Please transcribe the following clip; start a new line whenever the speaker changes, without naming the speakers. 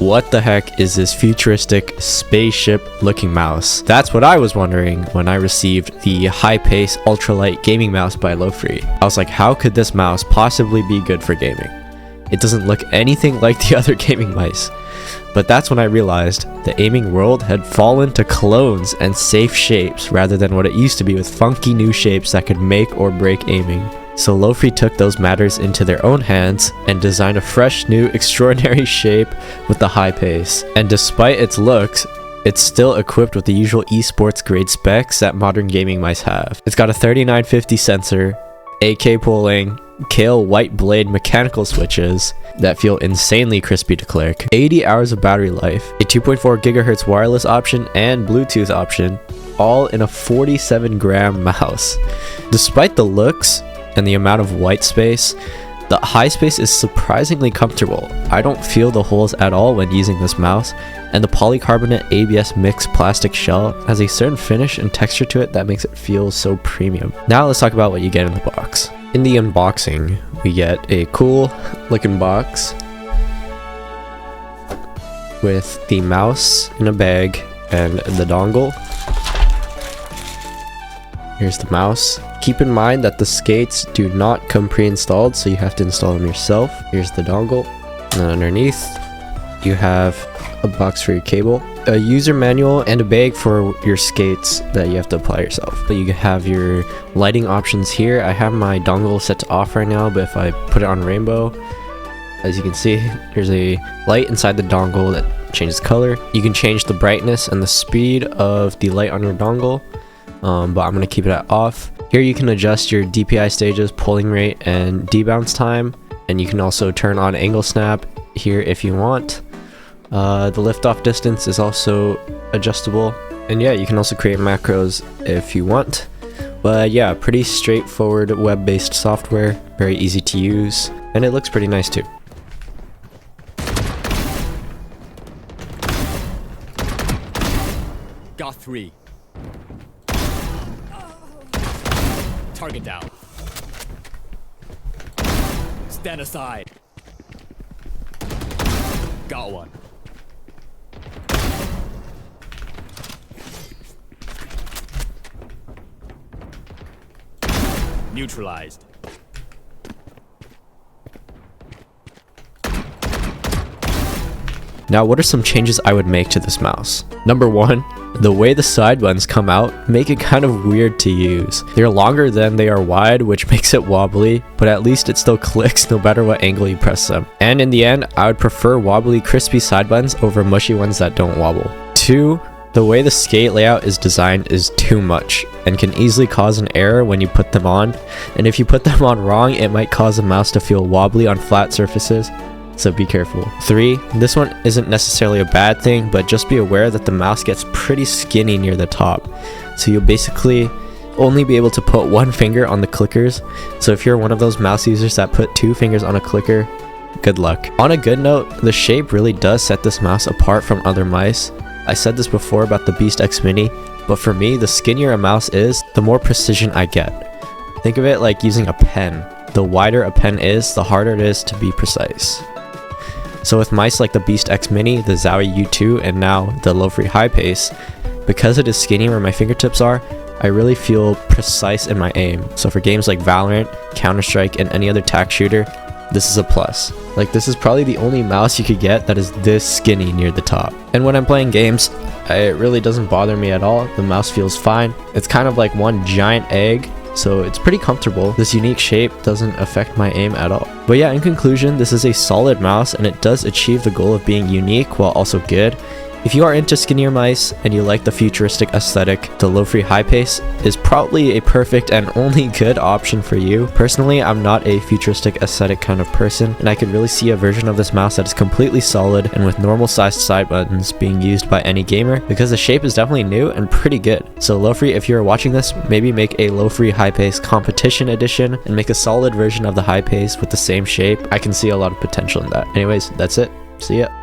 what the heck is this futuristic spaceship looking mouse? That's what I was wondering when I received the Hypace ultralight gaming mouse by Lofree. I was like, how could this mouse possibly be good for gaming? It doesn't look anything like the other gaming mice. But that's when I realized the aiming world had fallen to clones and safe shapes rather than what it used to be with funky new shapes that could make or break aiming. So Lofree took those matters into their own hands and designed a fresh new extraordinary shape with the Hypace. And despite its looks, it's still equipped with the usual esports grade specs that modern gaming mice have. It's got a 3950 sensor, 8K polling, Kale white blade mechanical switches that feel insanely crispy to click, 80 hours of battery life, a 2.4 GHz wireless option and Bluetooth option, all in a 47 gram mouse. Despite the looks and the amount of white space, the Hypace is surprisingly comfortable. I don't feel the holes at all when using this mouse, and the polycarbonate ABS mixed plastic shell has a certain finish and texture to it that makes it feel so premium. Now let's talk about what you get in the box. In the unboxing, we get a cool looking box with the mouse in a bag and the dongle. Here's the mouse. Keep in mind that the skates do not come pre-installed, so you have to install them yourself. Here's the dongle. And then underneath, you have a box for your cable, a user manual, and a bag for your skates that you have to apply yourself. But you can have your lighting options here. I have my dongle set to off right now, but if I put it on rainbow, as you can see, there's a light inside the dongle that changes color. You can change the brightness and the speed of the light on your dongle, but I'm going to keep it at off. Here you can adjust your DPI stages, polling rate, and debounce time, and you can also turn on angle snap here if you want. The liftoff distance is also adjustable, and yeah, you can also create macros if you want. But yeah, pretty straightforward web-based software, very easy to use, and it looks pretty nice too.
Got 3. Target down. Stand aside. Got 1. Neutralized.
Now, what are some changes I would make to this mouse? Number 1, the way the side buttons come out make it kind of weird to use. They're longer than they are wide, which makes it wobbly, but at least it still clicks no matter what angle you press them. And in the end, I would prefer wobbly, crispy side buttons over mushy ones that don't wobble. 2, the way the skate layout is designed is too much and can easily cause an error when you put them on, and if you put them on wrong, it might cause the mouse to feel wobbly on flat surfaces, so be careful. 3, this one isn't necessarily a bad thing, but just be aware that the mouse gets pretty skinny near the top, so you'll basically only be able to put one finger on the clickers. So if you're one of those mouse users that put 2 fingers on a clicker, good luck. On a good note, the shape really does set this mouse apart from other mice. I said this before about the Beast X Mini, but for me, the skinnier a mouse is, the more precision I get. Think of it like using a pen. The wider a pen is, the harder it is to be precise. So with mice like the Beast X Mini, the Zowie U2, and now the Lofree Hypace, because it is skinny where my fingertips are, I really feel precise in my aim. So for games like Valorant, Counter-Strike, and any other tac shooter, this is a plus. Like, this is probably the only mouse you could get that is this skinny near the top. And when I'm playing games, it really doesn't bother me at all. The mouse feels fine. It's kind of like one giant egg, so it's pretty comfortable. This unique shape doesn't affect my aim at all. But yeah, in conclusion, this is a solid mouse and it does achieve the goal of being unique while also good. If you are into skinnier mice and you like the futuristic aesthetic, the Lofree Hypace is probably a perfect and only good option for you. Personally, I'm not a futuristic aesthetic kind of person, and I could really see a version of this mouse that is completely solid and with normal sized side buttons being used by any gamer, because the shape is definitely new and pretty good. So Lofree, if you're watching this, maybe make a Lofree Hypace competition edition and make a solid version of the Hypace with the same shape. I can see a lot of potential in that. Anyways, that's it. See ya.